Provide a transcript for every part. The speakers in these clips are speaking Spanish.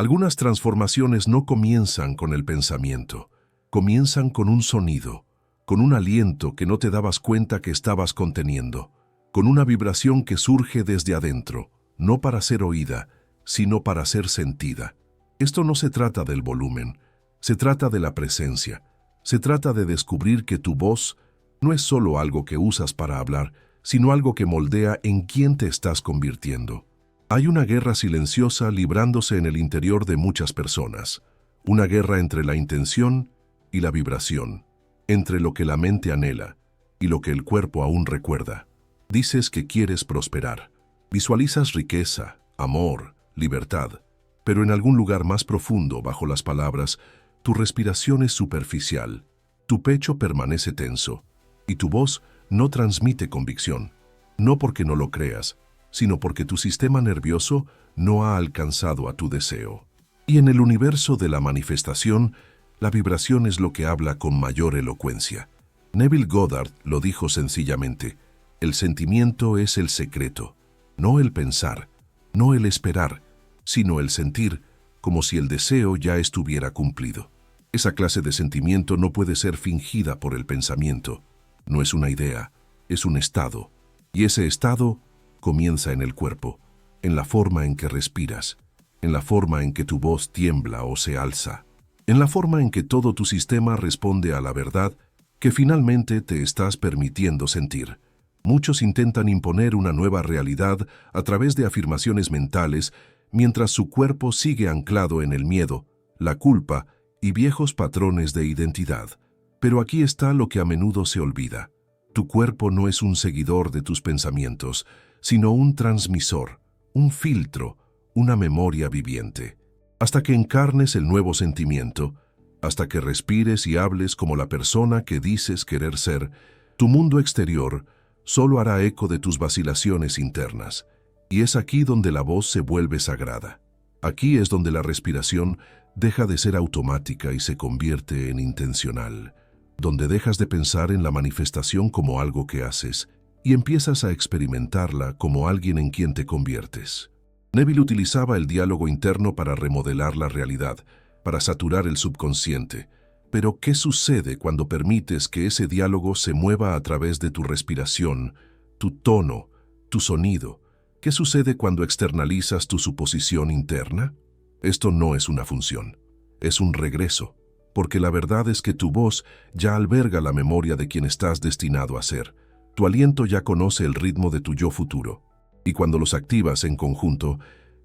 Algunas transformaciones no comienzan con el pensamiento, comienzan con un sonido, con un aliento que no te dabas cuenta que estabas conteniendo, con una vibración que surge desde adentro, no para ser oída, sino para ser sentida. Esto no se trata del volumen, se trata de la presencia, se trata de descubrir que tu voz no es solo algo que usas para hablar, sino algo que moldea en quién te estás convirtiendo. Hay una guerra silenciosa librándose en el interior de muchas personas, una guerra entre la intención y la vibración, entre lo que la mente anhela y lo que el cuerpo aún recuerda. Dices que quieres prosperar, visualizas riqueza, amor, libertad, pero en algún lugar más profundo, bajo las palabras, tu respiración es superficial, tu pecho permanece tenso y tu voz no transmite convicción, no porque no lo creas, sino porque tu sistema nervioso no ha alcanzado a tu deseo. Y en el universo de la manifestación, la vibración es lo que habla con mayor elocuencia. Neville Goddard lo dijo sencillamente: el sentimiento es el secreto, no el pensar, no el esperar, sino el sentir, como si el deseo ya estuviera cumplido. Esa clase de sentimiento no puede ser fingida por el pensamiento. No es una idea, es un estado. Y ese estado comienza en el cuerpo, en la forma en que respiras, en la forma en que tu voz tiembla o se alza, en la forma en que todo tu sistema responde a la verdad que finalmente te estás permitiendo sentir. Muchos intentan imponer una nueva realidad a través de afirmaciones mentales, mientras su cuerpo sigue anclado en el miedo, la culpa y viejos patrones de identidad. Pero aquí está lo que a menudo se olvida. Tu cuerpo no es un seguidor de tus pensamientos, sino un transmisor, un filtro, una memoria viviente. Hasta que encarnes el nuevo sentimiento, hasta que respires y hables como la persona que dices querer ser, tu mundo exterior solo hará eco de tus vacilaciones internas. Y es aquí donde la voz se vuelve sagrada. Aquí es donde la respiración deja de ser automática y se convierte en intencional, donde dejas de pensar en la manifestación como algo que haces y empiezas a experimentarla como alguien en quien te conviertes. Neville utilizaba el diálogo interno para remodelar la realidad, para saturar el subconsciente. Pero, ¿qué sucede cuando permites que ese diálogo se mueva a través de tu respiración, tu tono, tu sonido? ¿Qué sucede cuando externalizas tu suposición interna? Esto no es una función, es un regreso, porque la verdad es que tu voz ya alberga la memoria de quien estás destinado a ser. Tu aliento ya conoce el ritmo de tu yo futuro, y cuando los activas en conjunto,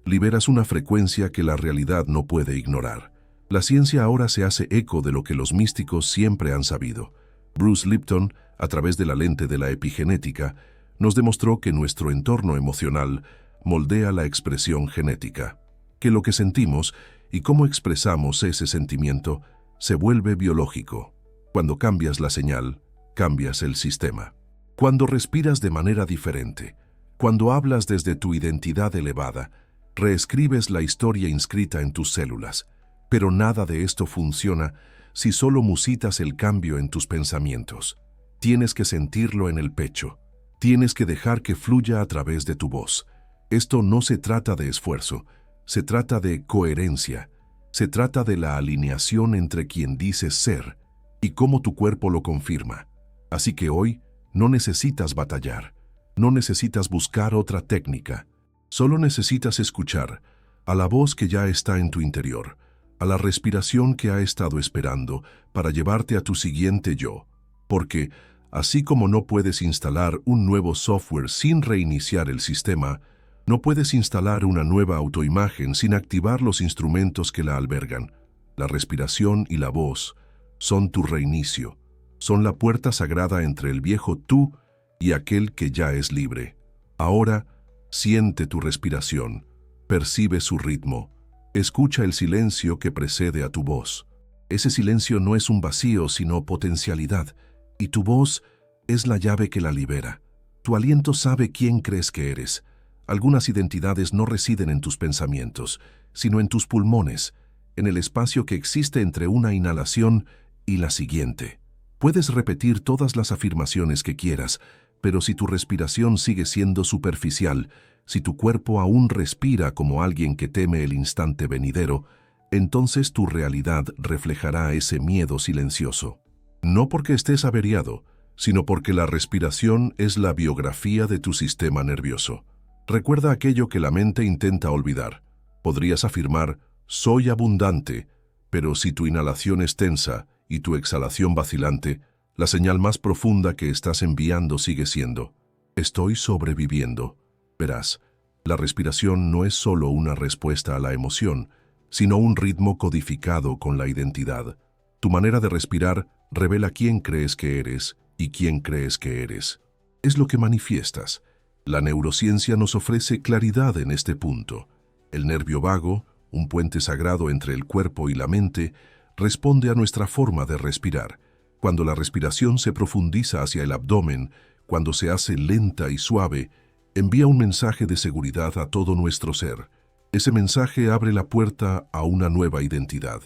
liberas una frecuencia que la realidad no puede ignorar. La ciencia ahora se hace eco de lo que los místicos siempre han sabido. Bruce Lipton, a través de la lente de la epigenética, nos demostró que nuestro entorno emocional moldea la expresión genética, que lo que sentimos y cómo expresamos ese sentimiento se vuelve biológico. Cuando cambias la señal, cambias el sistema. Cuando respiras de manera diferente, cuando hablas desde tu identidad elevada, reescribes la historia inscrita en tus células. Pero nada de esto funciona si solo musitas el cambio en tus pensamientos. Tienes que sentirlo en el pecho. Tienes que dejar que fluya a través de tu voz. Esto no se trata de esfuerzo, se trata de coherencia. Se trata de la alineación entre quien dices ser y cómo tu cuerpo lo confirma. Así que hoy no necesitas batallar, no necesitas buscar otra técnica. Solo necesitas escuchar a la voz que ya está en tu interior, a la respiración que ha estado esperando para llevarte a tu siguiente yo. Porque, así como no puedes instalar un nuevo software sin reiniciar el sistema, no puedes instalar una nueva autoimagen sin activar los instrumentos que la albergan. La respiración y la voz son tu reinicio, son la puerta sagrada entre el viejo tú y aquel que ya es libre. Ahora, siente tu respiración, percibe su ritmo, escucha el silencio que precede a tu voz. Ese silencio no es un vacío, sino potencialidad, y tu voz es la llave que la libera. Tu aliento sabe quién crees que eres. Algunas identidades no residen en tus pensamientos, sino en tus pulmones, en el espacio que existe entre una inhalación y la siguiente. Puedes repetir todas las afirmaciones que quieras, pero si tu respiración sigue siendo superficial, si tu cuerpo aún respira como alguien que teme el instante venidero, entonces tu realidad reflejará ese miedo silencioso. No porque estés averiado, sino porque la respiración es la biografía de tu sistema nervioso. Recuerda aquello que la mente intenta olvidar. Podrías afirmar, soy abundante, pero si tu inhalación es tensa y tu exhalación vacilante, la señal más profunda que estás enviando sigue siendo, estoy sobreviviendo. Verás, la respiración no es solo una respuesta a la emoción, sino un ritmo codificado con la identidad. Tu manera de respirar revela quién crees que eres y quién crees que eres. Es lo que manifiestas. La neurociencia nos ofrece claridad en este punto. El nervio vago, un puente sagrado entre el cuerpo y la mente, responde a nuestra forma de respirar. Cuando la respiración se profundiza hacia el abdomen, cuando se hace lenta y suave, envía un mensaje de seguridad a todo nuestro ser. Ese mensaje abre la puerta a una nueva identidad.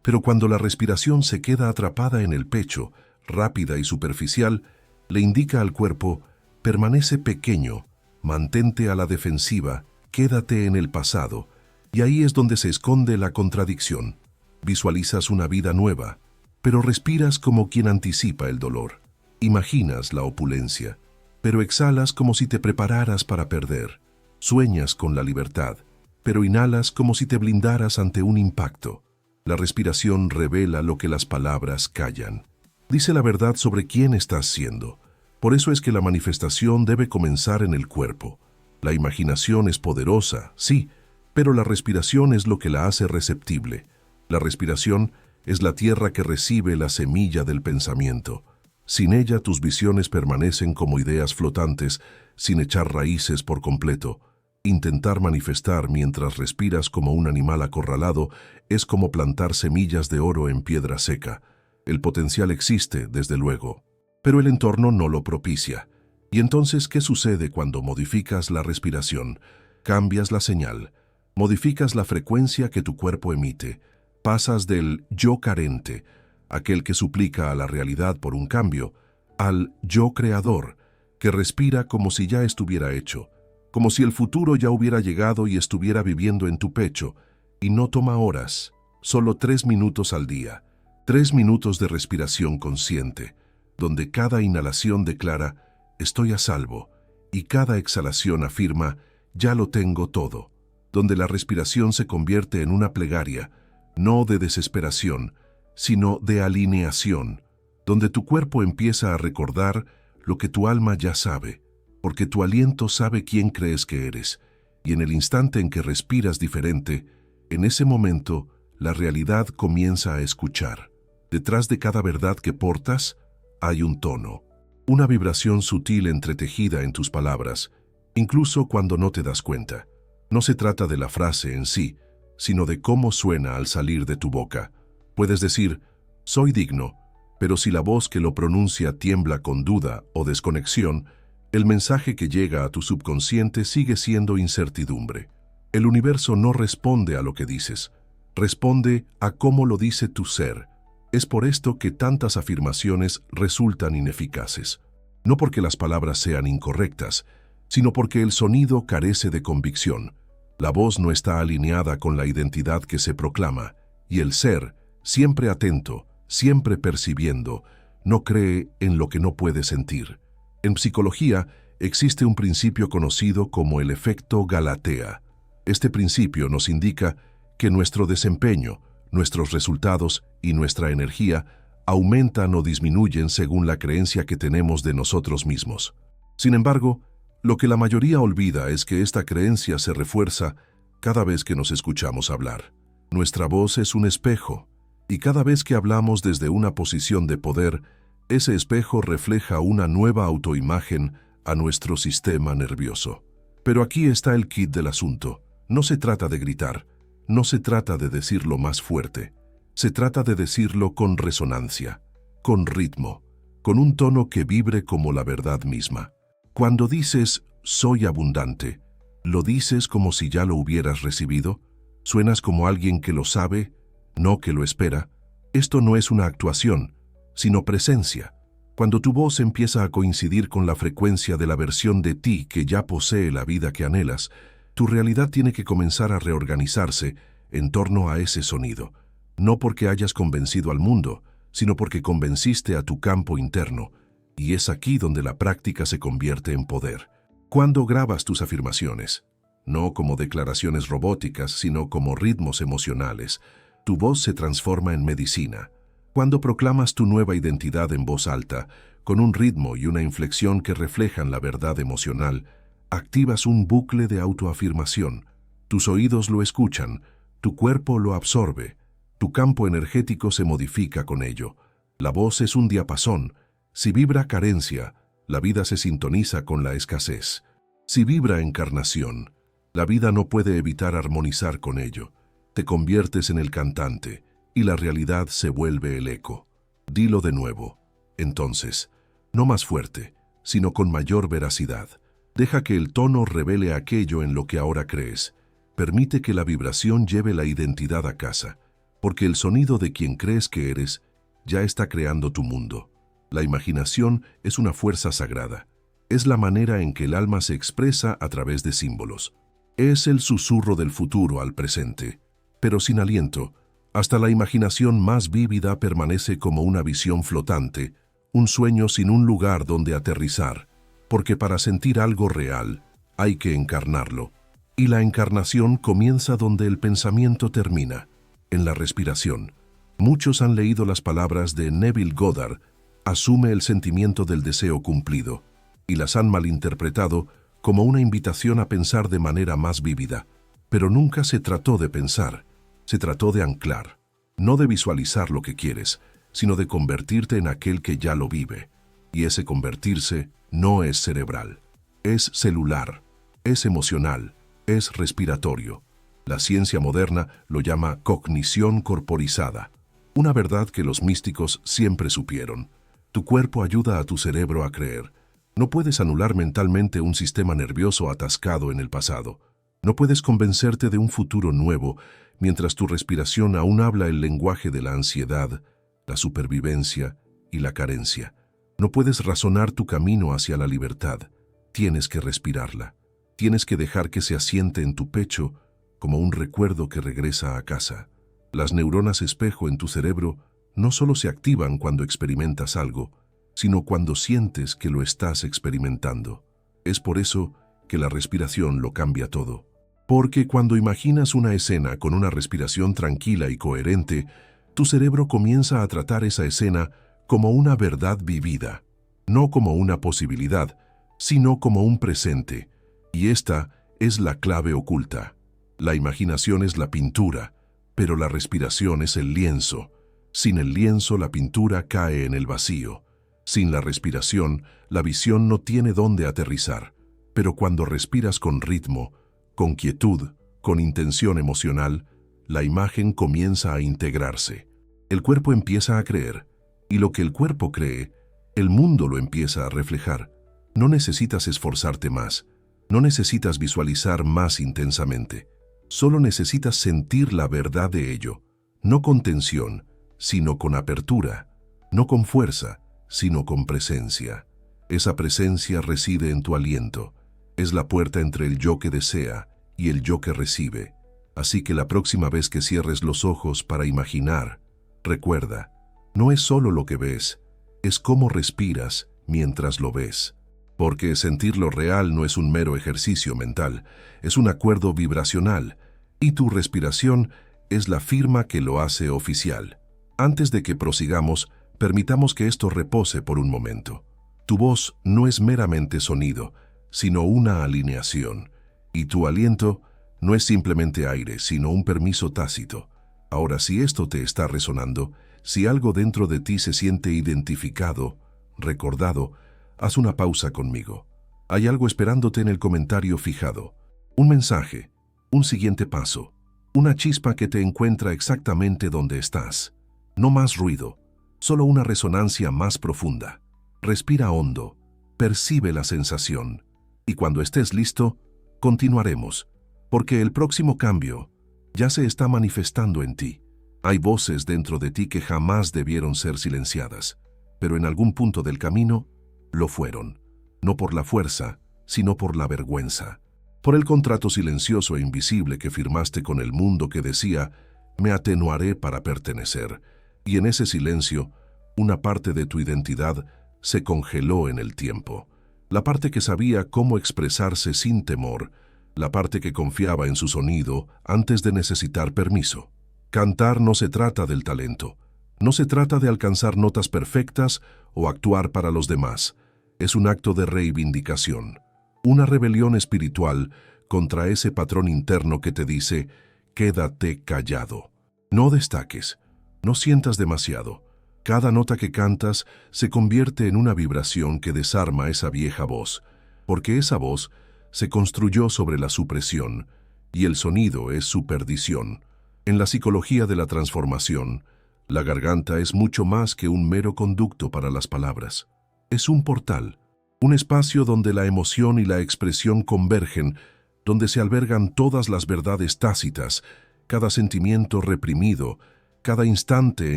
Pero cuando la respiración se queda atrapada en el pecho, rápida y superficial, le indica al cuerpo, permanece pequeño, mantente a la defensiva, quédate en el pasado. Y ahí es donde se esconde la contradicción. Visualizas una vida nueva, pero respiras como quien anticipa el dolor. Imaginas la opulencia, pero exhalas como si te prepararas para perder. Sueñas con la libertad, pero inhalas como si te blindaras ante un impacto. La respiración revela lo que las palabras callan. Dice la verdad sobre quién estás siendo. Por eso es que la manifestación debe comenzar en el cuerpo. La imaginación es poderosa, sí, pero la respiración es lo que la hace receptible. La respiración es la tierra que recibe la semilla del pensamiento. Sin ella tus visiones permanecen como ideas flotantes, sin echar raíces por completo. Intentar manifestar mientras respiras como un animal acorralado es como plantar semillas de oro en piedra seca. El potencial existe, desde luego, pero el entorno no lo propicia. ¿Y entonces qué sucede cuando modificas la respiración? Cambias la señal, modificas la frecuencia que tu cuerpo emite, pasas del yo carente, aquel que suplica a la realidad por un cambio, al yo creador, que respira como si ya estuviera hecho, como si el futuro ya hubiera llegado y estuviera viviendo en tu pecho, y no toma horas, solo 3 minutos al día, 3 minutos de respiración consciente, donde cada inhalación declara, estoy a salvo, y cada exhalación afirma, ya lo tengo todo, donde la respiración se convierte en una plegaria, no de desesperación, sino de alineación, donde tu cuerpo empieza a recordar lo que tu alma ya sabe, porque tu aliento sabe quién crees que eres, y en el instante en que respiras diferente, en ese momento la realidad comienza a escuchar. Detrás de cada verdad que portas, hay un tono, una vibración sutil entretejida en tus palabras, incluso cuando no te das cuenta. No se trata de la frase en sí, sino de cómo suena al salir de tu boca. Puedes decir, soy digno, pero si la voz que lo pronuncia tiembla con duda o desconexión, el mensaje que llega a tu subconsciente sigue siendo incertidumbre. El universo no responde a lo que dices, responde a cómo lo dice tu ser. Es por esto que tantas afirmaciones resultan ineficaces. No porque las palabras sean incorrectas, sino porque el sonido carece de convicción. La voz no está alineada con la identidad que se proclama, y el ser, siempre atento, siempre percibiendo, no cree en lo que no puede sentir. En psicología existe un principio conocido como el efecto Galatea. Este principio nos indica que nuestro desempeño, nuestros resultados y nuestra energía aumentan o disminuyen según la creencia que tenemos de nosotros mismos. Sin embargo, lo que la mayoría olvida es que esta creencia se refuerza cada vez que nos escuchamos hablar. Nuestra voz es un espejo, y cada vez que hablamos desde una posición de poder, ese espejo refleja una nueva autoimagen a nuestro sistema nervioso. Pero aquí está el kit del asunto. No se trata de gritar, no se trata de decirlo más fuerte, se trata de decirlo con resonancia, con ritmo, con un tono que vibre como la verdad misma. Cuando dices, soy abundante, ¿lo dices como si ya lo hubieras recibido? ¿Suenas como alguien que lo sabe, no que lo espera? Esto no es una actuación, sino presencia. Cuando tu voz empieza a coincidir con la frecuencia de la versión de ti que ya posee la vida que anhelas, tu realidad tiene que comenzar a reorganizarse en torno a ese sonido. No porque hayas convencido al mundo, sino porque convenciste a tu campo interno. Y es aquí donde la práctica se convierte en poder. Cuando grabas tus afirmaciones, no como declaraciones robóticas, sino como ritmos emocionales, tu voz se transforma en medicina. Cuando proclamas tu nueva identidad en voz alta, con un ritmo y una inflexión que reflejan la verdad emocional, activas un bucle de autoafirmación. Tus oídos lo escuchan, tu cuerpo lo absorbe, tu campo energético se modifica con ello. La voz es un diapasón. Si vibra carencia, la vida se sintoniza con la escasez. Si vibra encarnación, la vida no puede evitar armonizar con ello. Te conviertes en el cantante y la realidad se vuelve el eco. Dilo de nuevo. Entonces, no más fuerte, sino con mayor veracidad. Deja que el tono revele aquello en lo que ahora crees. Permite que la vibración lleve la identidad a casa, porque el sonido de quien crees que eres ya está creando tu mundo. La imaginación es una fuerza sagrada. Es la manera en que el alma se expresa a través de símbolos. Es el susurro del futuro al presente, pero sin aliento. Hasta la imaginación más vívida permanece como una visión flotante, un sueño sin un lugar donde aterrizar, porque para sentir algo real hay que encarnarlo. Y la encarnación comienza donde el pensamiento termina, en la respiración. Muchos han leído las palabras de Neville Goddard, asume el sentimiento del deseo cumplido, y las han malinterpretado como una invitación a pensar de manera más vívida. Pero nunca se trató de pensar, se trató de anclar, no de visualizar lo que quieres, sino de convertirte en aquel que ya lo vive. Y ese convertirse no es cerebral, es celular, es emocional, es respiratorio. La ciencia moderna lo llama cognición corporizada, una verdad que los místicos siempre supieron. Tu cuerpo ayuda a tu cerebro a creer. No puedes anular mentalmente un sistema nervioso atascado en el pasado. No puedes convencerte de un futuro nuevo mientras tu respiración aún habla el lenguaje de la ansiedad, la supervivencia y la carencia. No puedes razonar tu camino hacia la libertad. Tienes que respirarla. Tienes que dejar que se asiente en tu pecho como un recuerdo que regresa a casa. Las neuronas espejo en tu cerebro no solo se activan cuando experimentas algo, sino cuando sientes que lo estás experimentando. Es por eso que la respiración lo cambia todo. Porque cuando imaginas una escena con una respiración tranquila y coherente, tu cerebro comienza a tratar esa escena como una verdad vivida, no como una posibilidad, sino como un presente. Y esta es la clave oculta. La imaginación es la pintura, pero la respiración es el lienzo. Sin el lienzo, la pintura cae en el vacío. Sin la respiración, la visión no tiene dónde aterrizar. Pero cuando respiras con ritmo, con quietud, con intención emocional, la imagen comienza a integrarse. El cuerpo empieza a creer, y lo que el cuerpo cree, el mundo lo empieza a reflejar. No necesitas esforzarte más, no necesitas visualizar más intensamente. Solo necesitas sentir la verdad de ello, no con tensión, sino con apertura, no con fuerza, sino con presencia. Esa presencia reside en tu aliento. Es la puerta entre el yo que desea y el yo que recibe. Así que la próxima vez que cierres los ojos para imaginar, recuerda, no es solo lo que ves, es cómo respiras mientras lo ves. Porque sentir lo real no es un mero ejercicio mental, es un acuerdo vibracional, y tu respiración es la firma que lo hace oficial. Antes de que prosigamos, permitamos que esto repose por un momento. Tu voz no es meramente sonido, sino una alineación, y tu aliento no es simplemente aire, sino un permiso tácito. Ahora, si esto te está resonando, si algo dentro de ti se siente identificado, recordado, haz una pausa conmigo. Hay algo esperándote en el comentario fijado. Un mensaje, un siguiente paso, una chispa que te encuentra exactamente donde estás. No más ruido, solo una resonancia más profunda. Respira hondo, percibe la sensación, y cuando estés listo, continuaremos, porque el próximo cambio ya se está manifestando en ti. Hay voces dentro de ti que jamás debieron ser silenciadas. pero en algún punto del camino lo fueron, no por la fuerza, sino por la vergüenza, por el contrato silencioso e invisible que firmaste con el mundo que decía, me atenuaré para pertenecer, y en ese silencio, una parte de tu identidad se congeló en el tiempo, la parte que sabía cómo expresarse sin temor, la parte que confiaba en su sonido antes de necesitar permiso. Cantar no se trata del talento, no se trata de alcanzar notas perfectas o actuar para los demás. Es un acto de reivindicación, una rebelión espiritual contra ese patrón interno que te dice, quédate callado. No destaques, no sientas demasiado. Cada nota que cantas se convierte en una vibración que desarma esa vieja voz, porque esa voz se construyó sobre la supresión, y el sonido es su perdición. En la psicología de la transformación, la garganta es mucho más que un mero conducto para las palabras. Es un portal, un espacio donde la emoción y la expresión convergen, donde se albergan todas las verdades tácitas, cada sentimiento reprimido, cada instante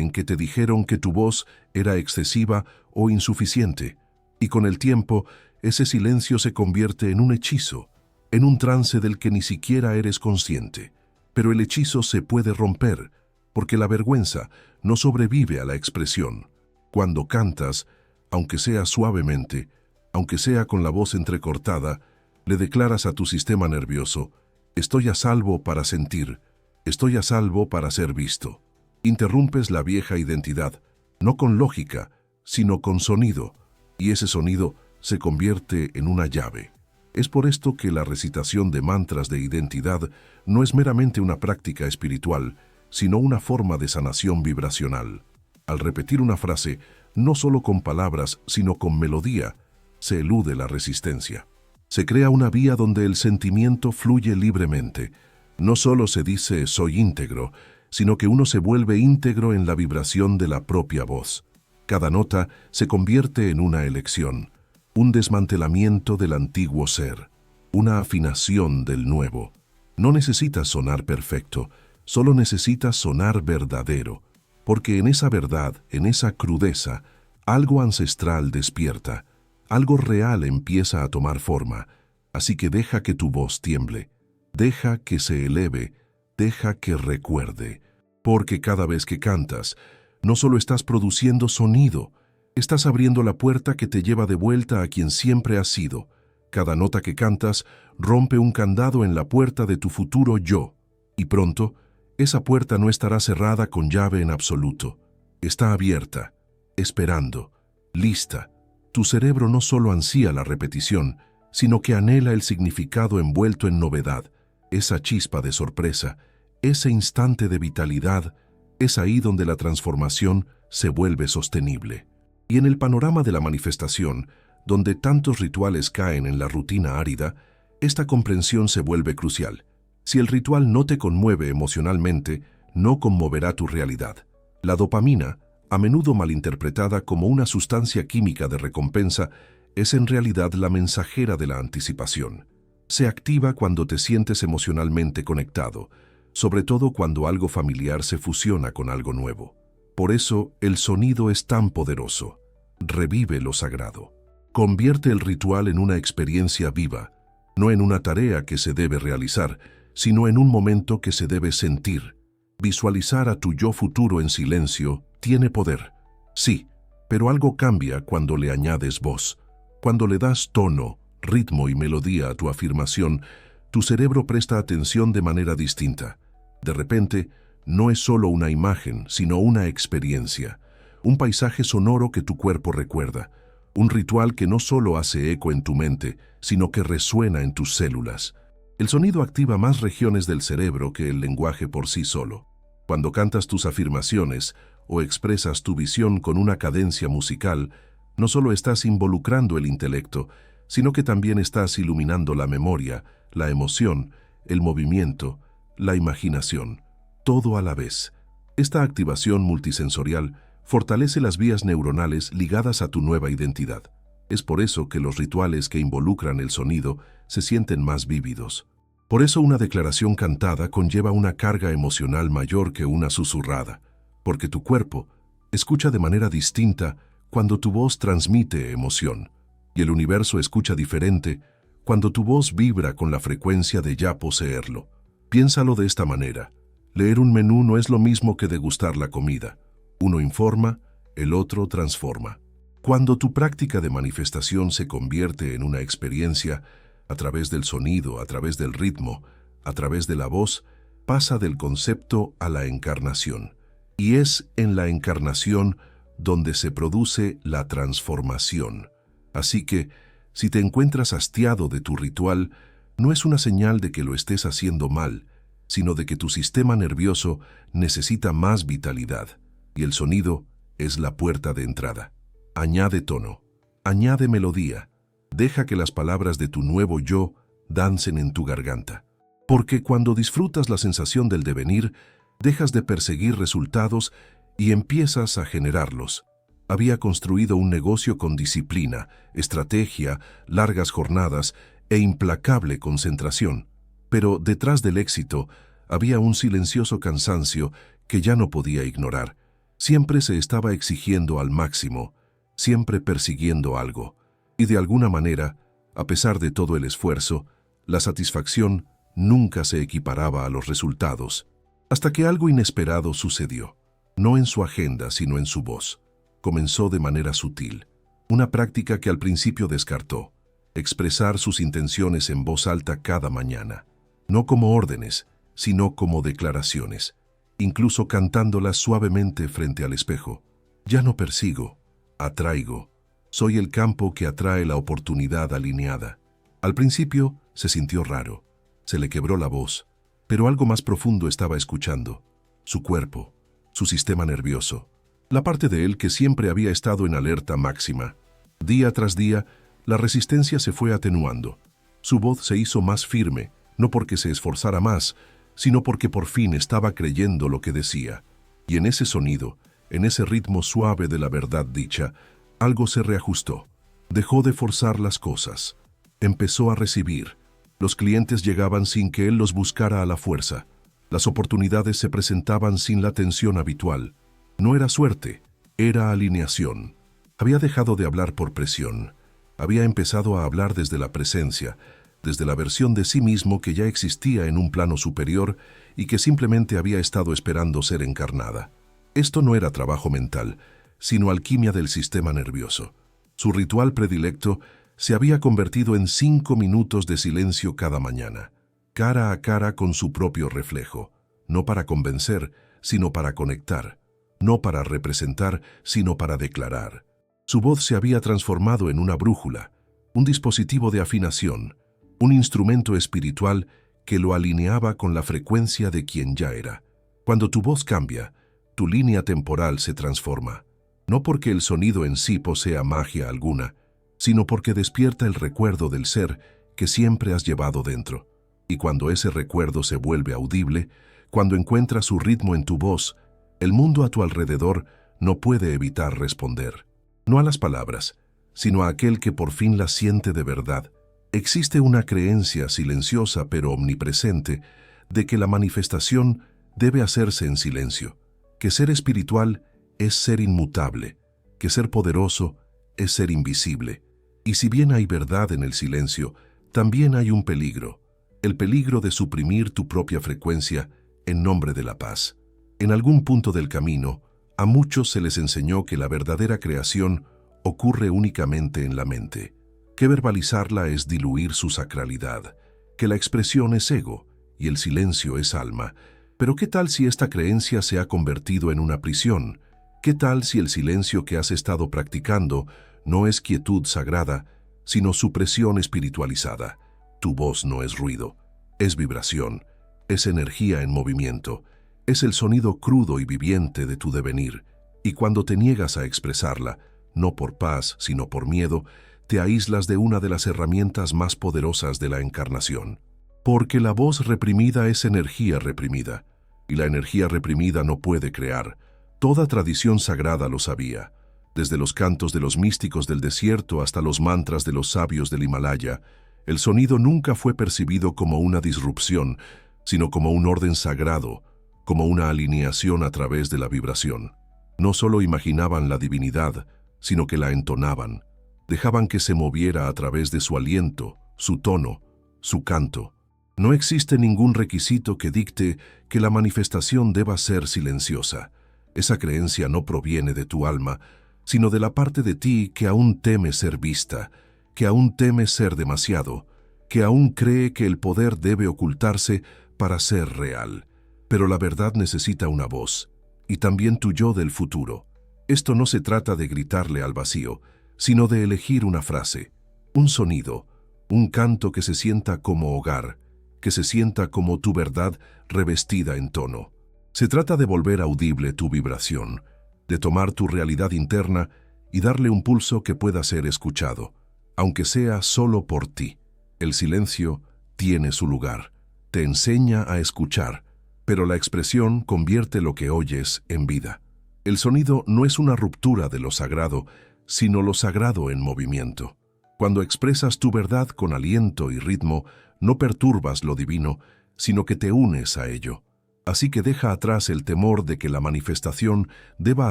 en que te dijeron que tu voz era excesiva o insuficiente. Y con el tiempo, ese silencio se convierte en un hechizo, en un trance del que ni siquiera eres consciente. Pero el hechizo se puede romper, porque la vergüenza no sobrevive a la expresión. Cuando cantas, aunque sea suavemente, aunque sea con la voz entrecortada, le declaras a tu sistema nervioso, estoy a salvo para sentir, estoy a salvo para ser visto. Interrumpes la vieja identidad, no con lógica, sino con sonido, y ese sonido se convierte en una llave. Es por esto que la recitación de mantras de identidad no es meramente una práctica espiritual, sino una forma de sanación vibracional. Al repetir una frase, no solo con palabras, sino con melodía, se elude la resistencia. Se crea una vía donde el sentimiento fluye libremente. No solo se dice soy íntegro, sino que uno se vuelve íntegro en la vibración de la propia voz. Cada nota se convierte en una elección, un desmantelamiento del antiguo ser, una afinación del nuevo. No necesitas sonar perfecto, solo necesitas sonar verdadero, porque en esa verdad, en esa crudeza, algo ancestral despierta, algo real empieza a tomar forma, así que deja que tu voz tiemble, deja que se eleve, deja que recuerde, porque cada vez que cantas, no solo estás produciendo sonido, estás abriendo la puerta que te lleva de vuelta a quien siempre has sido. Cada nota que cantas rompe un candado en la puerta de tu futuro yo, y pronto, esa puerta no estará cerrada con llave en absoluto. Está abierta, esperando, lista. Tu cerebro no solo ansía la repetición, sino que anhela el significado envuelto en novedad, esa chispa de sorpresa, ese instante de vitalidad. Es ahí donde la transformación se vuelve sostenible. Y en el panorama de la manifestación, donde tantos rituales caen en la rutina árida, esta comprensión se vuelve crucial. Si el ritual no te conmueve emocionalmente, no conmoverá tu realidad. La dopamina, a menudo malinterpretada como una sustancia química de recompensa, es en realidad la mensajera de la anticipación. Se activa cuando te sientes emocionalmente conectado, sobre todo cuando algo familiar se fusiona con algo nuevo. Por eso, el sonido es tan poderoso. Revive lo sagrado. Convierte el ritual en una experiencia viva, no en una tarea que se debe realizar, sino en un momento que se debe sentir. Visualizar a tu yo futuro en silencio tiene poder. Sí, pero algo cambia cuando le añades voz. Cuando le das tono, ritmo y melodía a tu afirmación, tu cerebro presta atención de manera distinta. De repente, no es solo una imagen, sino una experiencia, un paisaje sonoro que tu cuerpo recuerda, un ritual que no solo hace eco en tu mente, sino que resuena en tus células. El sonido activa más regiones del cerebro que el lenguaje por sí solo. Cuando cantas tus afirmaciones o expresas tu visión con una cadencia musical, no solo estás involucrando el intelecto, sino que también estás iluminando la memoria, la emoción, el movimiento, la imaginación, todo a la vez. Esta activación multisensorial fortalece las vías neuronales ligadas a tu nueva identidad. Es por eso que los rituales que involucran el sonido se sienten más vívidos. Por eso una declaración cantada conlleva una carga emocional mayor que una susurrada, porque tu cuerpo escucha de manera distinta cuando tu voz transmite emoción, y el universo escucha diferente cuando tu voz vibra con la frecuencia de ya poseerlo. Piénsalo de esta manera. Leer un menú no es lo mismo que degustar la comida. Uno informa, el otro transforma. Cuando tu práctica de manifestación se convierte en una experiencia, a través del sonido, a través del ritmo, a través de la voz, pasa del concepto a la encarnación. Y es en la encarnación donde se produce la transformación. Así que, si te encuentras hastiado de tu ritual, no es una señal de que lo estés haciendo mal, sino de que tu sistema nervioso necesita más vitalidad, y el sonido es la puerta de entrada. Añade tono, añade melodía, deja que las palabras de tu nuevo yo dancen en tu garganta. Porque cuando disfrutas la sensación del devenir, dejas de perseguir resultados y empiezas a generarlos. Había construido un negocio con disciplina, estrategia, largas jornadas e implacable concentración. Pero detrás del éxito había un silencioso cansancio que ya no podía ignorar. Siempre se estaba exigiendo al máximo, siempre persiguiendo algo. Y de alguna manera, a pesar de todo el esfuerzo, la satisfacción nunca se equiparaba a los resultados. Hasta que algo inesperado sucedió. No en su agenda, sino en su voz. Comenzó de manera sutil. Una práctica que al principio descartó. Expresar sus intenciones en voz alta cada mañana. No como órdenes, sino como declaraciones. Incluso cantándolas suavemente frente al espejo. Ya no persigo, atraigo. Soy el campo que atrae la oportunidad alineada. Al principio se sintió raro. Se le quebró la voz. Pero algo más profundo estaba escuchando. Su cuerpo, su sistema nervioso. La parte de él que siempre había estado en alerta máxima. Día tras día, la resistencia se fue atenuando. Su voz se hizo más firme, no porque se esforzara más, sino porque por fin estaba creyendo lo que decía. Y en ese sonido, en ese ritmo suave de la verdad dicha, algo se reajustó. Dejó de forzar las cosas. Empezó a recibir. Los clientes llegaban sin que él los buscara a la fuerza. Las oportunidades se presentaban sin la tensión habitual. No era suerte, era alineación. Había dejado de hablar por presión. Había empezado a hablar desde la presencia, desde la versión de sí mismo que ya existía en un plano superior y que simplemente había estado esperando ser encarnada. Esto no era trabajo mental, sino alquimia del sistema nervioso. Su ritual predilecto se había convertido en 5 minutos de silencio cada mañana, cara a cara con su propio reflejo, no para convencer, sino para conectar, no para representar, sino para declarar. Su voz se había transformado en una brújula, un dispositivo de afinación, un instrumento espiritual que lo alineaba con la frecuencia de quien ya era. Cuando tu voz cambia, tu línea temporal se transforma, no porque el sonido en sí posea magia alguna, sino porque despierta el recuerdo del ser que siempre has llevado dentro. Y cuando ese recuerdo se vuelve audible, cuando encuentra su ritmo en tu voz, el mundo a tu alrededor no puede evitar responder. No a las palabras, sino a aquel que por fin las siente de verdad. Existe una creencia silenciosa pero omnipresente de que la manifestación debe hacerse en silencio, que ser espiritual es ser inmutable, que ser poderoso es ser invisible. Y si bien hay verdad en el silencio, también hay un peligro, el peligro de suprimir tu propia frecuencia en nombre de la paz. En algún punto del camino, a muchos se les enseñó que la verdadera creación ocurre únicamente en la mente, que verbalizarla es diluir su sacralidad, que la expresión es ego y el silencio es alma. Pero ¿qué tal si esta creencia se ha convertido en una prisión? ¿Qué tal si el silencio que has estado practicando no es quietud sagrada, sino supresión espiritualizada? Tu voz no es ruido, es vibración, es energía en movimiento, es el sonido crudo y viviente de tu devenir. Y cuando te niegas a expresarla, no por paz, sino por miedo, te aíslas de una de las herramientas más poderosas de la encarnación. Porque la voz reprimida es energía reprimida, y la energía reprimida no puede crear. Toda tradición sagrada lo sabía. Desde los cantos de los místicos del desierto hasta los mantras de los sabios del Himalaya, el sonido nunca fue percibido como una disrupción, sino como un orden sagrado, como una alineación a través de la vibración. No solo imaginaban la divinidad, sino que la entonaban. Dejaban que se moviera a través de su aliento, su tono, su canto. No existe ningún requisito que dicte que la manifestación deba ser silenciosa. Esa creencia no proviene de tu alma, sino de la parte de ti que aún teme ser vista, que aún teme ser demasiado, que aún cree que el poder debe ocultarse para ser real. Pero la verdad necesita una voz, y también tu yo del futuro. Esto no se trata de gritarle al vacío, sino de elegir una frase, un sonido, un canto que se sienta como hogar, que se sienta como tu verdad revestida en tono. Se trata de volver audible tu vibración, de tomar tu realidad interna y darle un pulso que pueda ser escuchado, aunque sea solo por ti. El silencio tiene su lugar, te enseña a escuchar, pero la expresión convierte lo que oyes en vida. El sonido no es una ruptura de lo sagrado, sino lo sagrado en movimiento. Cuando expresas tu verdad con aliento y ritmo, no perturbas lo divino, sino que te unes a ello. Así que deja atrás el temor de que la manifestación deba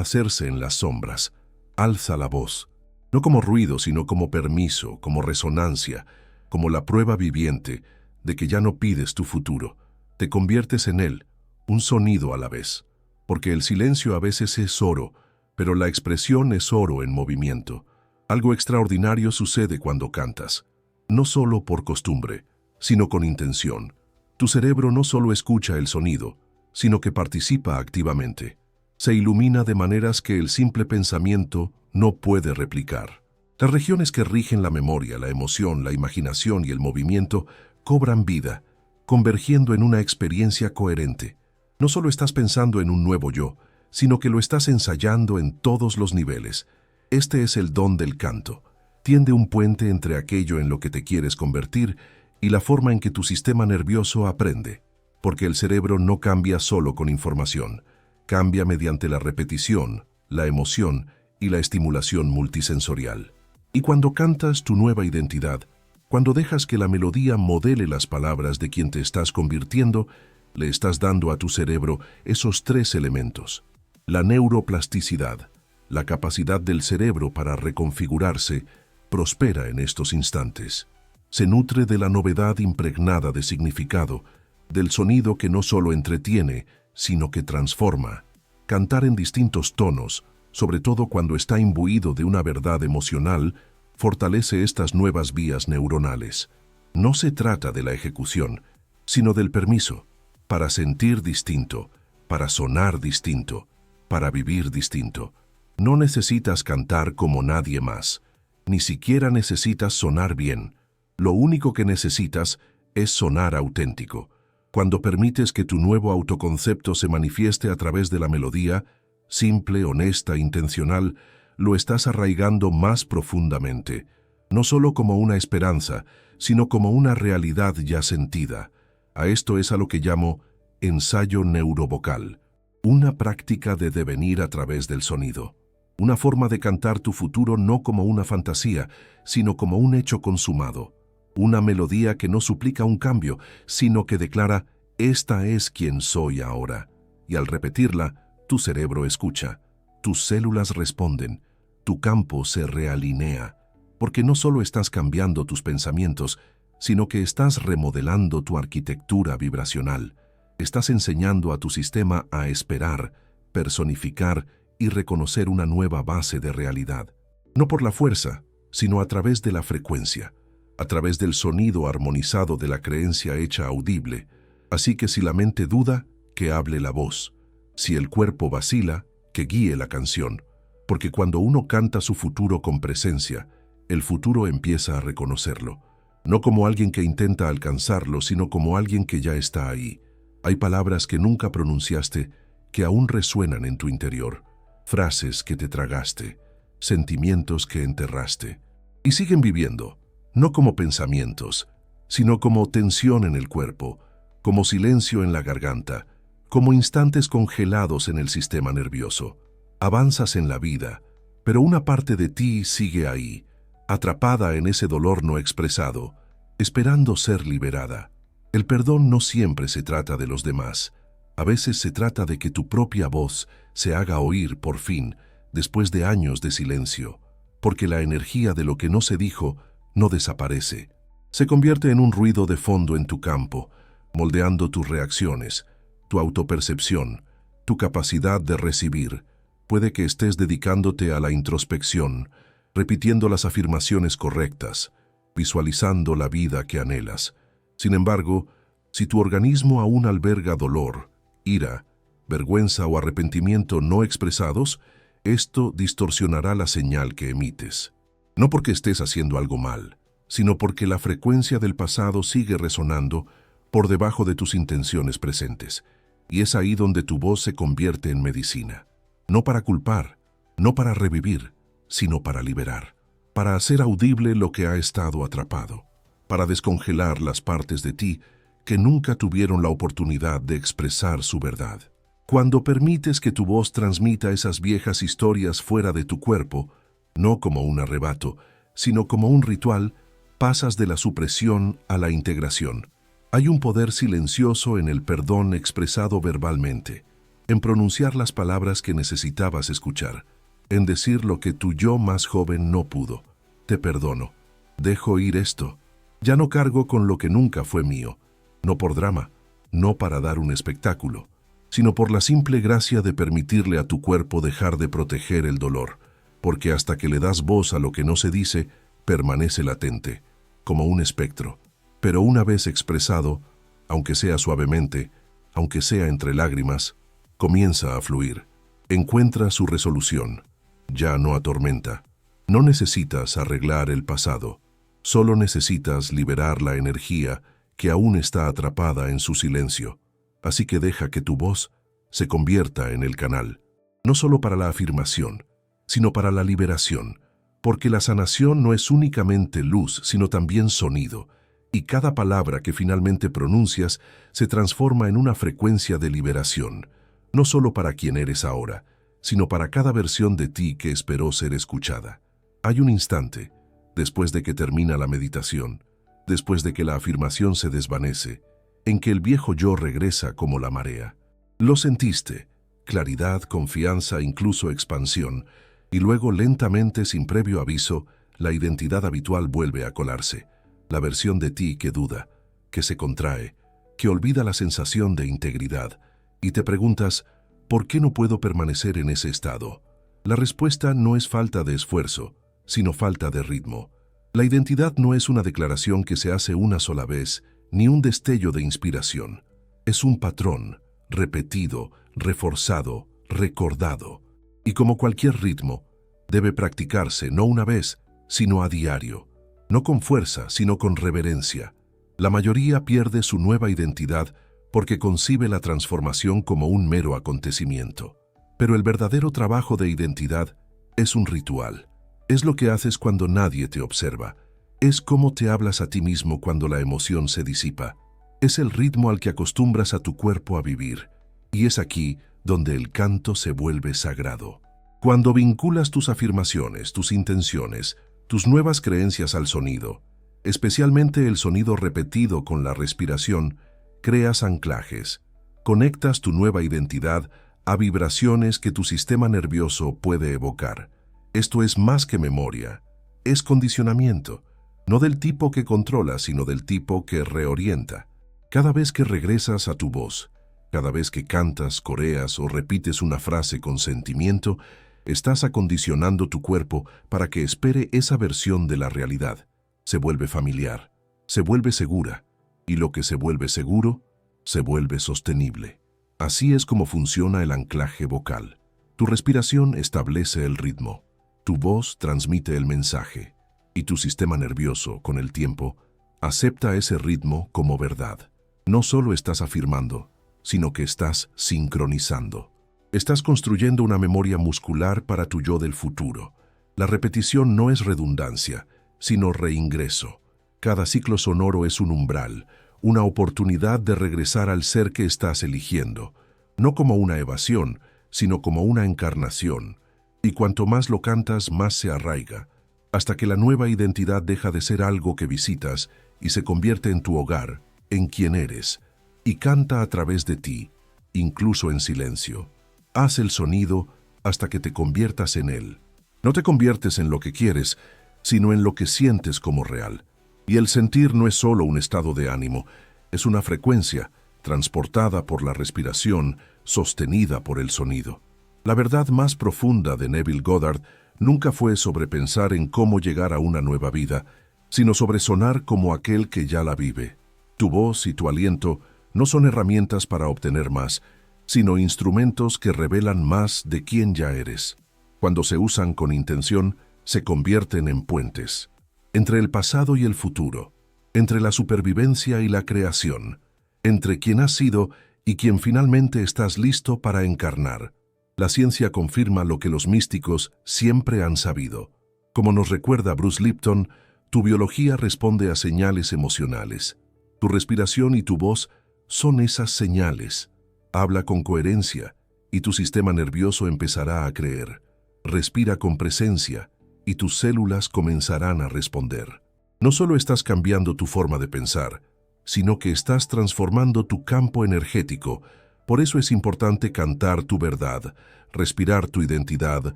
hacerse en las sombras. Alza la voz, no como ruido, sino como permiso, como resonancia, como la prueba viviente de que ya no pides tu futuro. Te conviertes en él, un sonido a la vez. Porque el silencio a veces es oro, pero la expresión es oro en movimiento. Algo extraordinario sucede cuando cantas, no solo por costumbre, sino con intención. Tu cerebro no solo escucha el sonido, sino que participa activamente. Se ilumina de maneras que el simple pensamiento no puede replicar. Las regiones que rigen la memoria, la emoción, la imaginación y el movimiento cobran vida, convergiendo en una experiencia coherente. No solo estás pensando en un nuevo yo, sino que lo estás ensayando en todos los niveles. Este es el don del canto. Tiende un puente entre aquello en lo que te quieres convertir y la forma en que tu sistema nervioso aprende. Porque el cerebro no cambia solo con información, cambia mediante la repetición, la emoción y la estimulación multisensorial. Y cuando cantas tu nueva identidad, cuando dejas que la melodía modele las palabras de quien te estás convirtiendo, le estás dando a tu cerebro esos 3 elementos. La neuroplasticidad, la capacidad del cerebro para reconfigurarse, prospera en estos instantes. Se nutre de la novedad impregnada de significado, del sonido que no solo entretiene, sino que transforma. Cantar en distintos tonos, sobre todo cuando está imbuido de una verdad emocional, fortalece estas nuevas vías neuronales. No se trata de la ejecución, sino del permiso, para sentir distinto, para sonar distinto, para vivir distinto. No necesitas cantar como nadie más, ni siquiera necesitas sonar bien. Lo único que necesitas es sonar auténtico. Cuando permites que tu nuevo autoconcepto se manifieste a través de la melodía, simple, honesta, intencional, lo estás arraigando más profundamente, no solo como una esperanza, sino como una realidad ya sentida. A esto es a lo que llamo ensayo neurovocal, una práctica de devenir a través del sonido. Una forma de cantar tu futuro no como una fantasía, sino como un hecho consumado. Una melodía que no suplica un cambio, sino que declara, esta es quien soy ahora. Y al repetirla, tu cerebro escucha, tus células responden, tu campo se realinea, porque no solo estás cambiando tus pensamientos, sino que estás remodelando tu arquitectura vibracional. Estás enseñando a tu sistema a esperar, personificar y reconocer una nueva base de realidad. No por la fuerza, sino a través de la frecuencia, a través del sonido armonizado de la creencia hecha audible. Así que si la mente duda, que hable la voz. Si el cuerpo vacila, que guíe la canción. Porque cuando uno canta su futuro con presencia, el futuro empieza a reconocerlo. No como alguien que intenta alcanzarlo, sino como alguien que ya está ahí. Hay palabras que nunca pronunciaste que aún resuenan en tu interior. Frases que te tragaste, sentimientos que enterraste. Y siguen viviendo, no como pensamientos, sino como tensión en el cuerpo, como silencio en la garganta, como instantes congelados en el sistema nervioso. Avanzas en la vida, pero una parte de ti sigue ahí, atrapada en ese dolor no expresado, esperando ser liberada. El perdón no siempre se trata de los demás. A veces se trata de que tu propia voz se haga oír por fin, después de años de silencio, porque la energía de lo que no se dijo no desaparece. Se convierte en un ruido de fondo en tu campo, moldeando tus reacciones, tu autopercepción, tu capacidad de recibir. Puede que estés dedicándote a la introspección, repitiendo las afirmaciones correctas, visualizando la vida que anhelas. Sin embargo, si tu organismo aún alberga dolor, ira, vergüenza o arrepentimiento no expresados, esto distorsionará la señal que emites. No porque estés haciendo algo mal, sino porque la frecuencia del pasado sigue resonando por debajo de tus intenciones presentes, y es ahí donde tu voz se convierte en medicina. No para culpar, no para revivir, sino para liberar, para hacer audible lo que ha estado atrapado, para descongelar las partes de ti que nunca tuvieron la oportunidad de expresar su verdad. Cuando permites que tu voz transmita esas viejas historias fuera de tu cuerpo, no como un arrebato, sino como un ritual, pasas de la supresión a la integración. Hay un poder silencioso en el perdón expresado verbalmente, en pronunciar las palabras que necesitabas escuchar, en decir lo que tu yo más joven no pudo. Te perdono, dejo ir esto, ya no cargo con lo que nunca fue mío, no por drama, no para dar un espectáculo, sino por la simple gracia de permitirle a tu cuerpo dejar de proteger el dolor, porque hasta que le das voz a lo que no se dice, permanece latente, como un espectro. Pero una vez expresado, aunque sea suavemente, aunque sea entre lágrimas, comienza a fluir. Encuentra su resolución. Ya no atormenta. No necesitas arreglar el pasado. Solo necesitas liberar la energía que aún está atrapada en su silencio. Así que deja que tu voz se convierta en el canal, no solo para la afirmación, sino para la liberación, porque la sanación no es únicamente luz, sino también sonido, y cada palabra que finalmente pronuncias se transforma en una frecuencia de liberación, no solo para quien eres ahora, sino para cada versión de ti que esperó ser escuchada. Hay un instante, después de que termina la meditación, después de que la afirmación se desvanece, en que el viejo yo regresa como la marea. Lo sentiste, claridad, confianza, incluso expansión, y luego lentamente, sin previo aviso, la identidad habitual vuelve a colarse, la versión de ti que duda, que se contrae, que olvida la sensación de integridad, y te preguntas, ¿por qué no puedo permanecer en ese estado? La respuesta no es falta de esfuerzo, sino falta de ritmo. La identidad no es una declaración que se hace una sola vez, ni un destello de inspiración. Es un patrón, repetido, reforzado, recordado. Y como cualquier ritmo, debe practicarse no una vez, sino a diario. No con fuerza, sino con reverencia. La mayoría pierde su nueva identidad porque concibe la transformación como un mero acontecimiento. Pero el verdadero trabajo de identidad es un ritual. Es lo que haces cuando nadie te observa. Es cómo te hablas a ti mismo cuando la emoción se disipa. Es el ritmo al que acostumbras a tu cuerpo a vivir. Y es aquí donde el canto se vuelve sagrado. Cuando vinculas tus afirmaciones, tus intenciones, tus nuevas creencias al sonido, especialmente el sonido repetido con la respiración, creas anclajes. Conectas tu nueva identidad a vibraciones que tu sistema nervioso puede evocar. Esto es más que memoria, es condicionamiento. No del tipo que controla, sino del tipo que reorienta. Cada vez que regresas a tu voz, cada vez que cantas, coreas o repites una frase con sentimiento, estás acondicionando tu cuerpo para que espere esa versión de la realidad. Se vuelve familiar, se vuelve segura, y lo que se vuelve seguro, se vuelve sostenible. Así es como funciona el anclaje vocal. Tu respiración establece el ritmo, tu voz transmite el mensaje, y tu sistema nervioso, con el tiempo, acepta ese ritmo como verdad. No solo estás afirmando, sino que estás sincronizando. Estás construyendo una memoria muscular para tu yo del futuro. La repetición no es redundancia, sino reingreso. Cada ciclo sonoro es un umbral, una oportunidad de regresar al ser que estás eligiendo, no como una evasión, sino como una encarnación. Y cuanto más lo cantas, más se arraiga, hasta que la nueva identidad deja de ser algo que visitas y se convierte en tu hogar, en quien eres, y canta a través de ti, incluso en silencio. Haz el sonido, hasta que te conviertas en él. No te conviertes en lo que quieres, sino en lo que sientes como real. Y el sentir no es solo un estado de ánimo, es una frecuencia, transportada por la respiración, sostenida por el sonido. La verdad más profunda de Neville Goddard nunca fue sobre pensar en cómo llegar a una nueva vida, sino sobre sonar como aquel que ya la vive. Tu voz y tu aliento no son herramientas para obtener más, sino instrumentos que revelan más de quién ya eres. Cuando se usan con intención, se convierten en puentes. Entre el pasado y el futuro, entre la supervivencia y la creación, entre quien has sido y quien finalmente estás listo para encarnar. La ciencia confirma lo que los místicos siempre han sabido. Como nos recuerda Bruce Lipton, tu biología responde a señales emocionales. Tu respiración y tu voz son esas señales. Habla con coherencia y tu sistema nervioso empezará a creer. Respira con presencia y tus células comenzarán a responder. No solo estás cambiando tu forma de pensar, sino que estás transformando tu campo energético. Por eso es importante cantar tu verdad, respirar tu identidad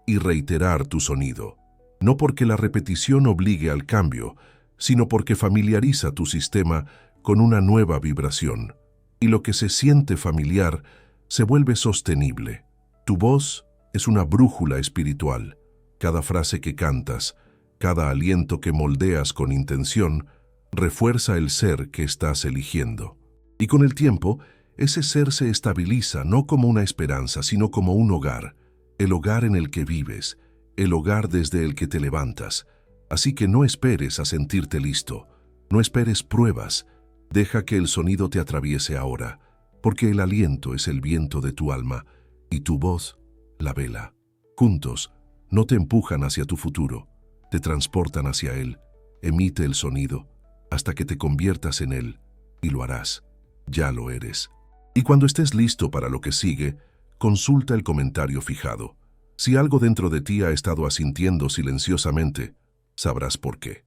y reiterar tu sonido. No porque la repetición obligue al cambio, sino porque familiariza tu sistema con una nueva vibración. Y lo que se siente familiar se vuelve sostenible. Tu voz es una brújula espiritual. Cada frase que cantas, cada aliento que moldeas con intención, refuerza el ser que estás eligiendo. Y con el tiempo, ese ser se estabiliza no como una esperanza, sino como un hogar, el hogar en el que vives, el hogar desde el que te levantas. Así que no esperes a sentirte listo, no esperes pruebas, deja que el sonido te atraviese ahora, porque el aliento es el viento de tu alma y tu voz, la vela. Juntos, no te empujan hacia tu futuro, te transportan hacia él. Emite el sonido hasta que te conviertas en él, y lo harás, ya lo eres. Y cuando estés listo para lo que sigue, consulta el comentario fijado. Si algo dentro de ti ha estado asintiendo silenciosamente, sabrás por qué.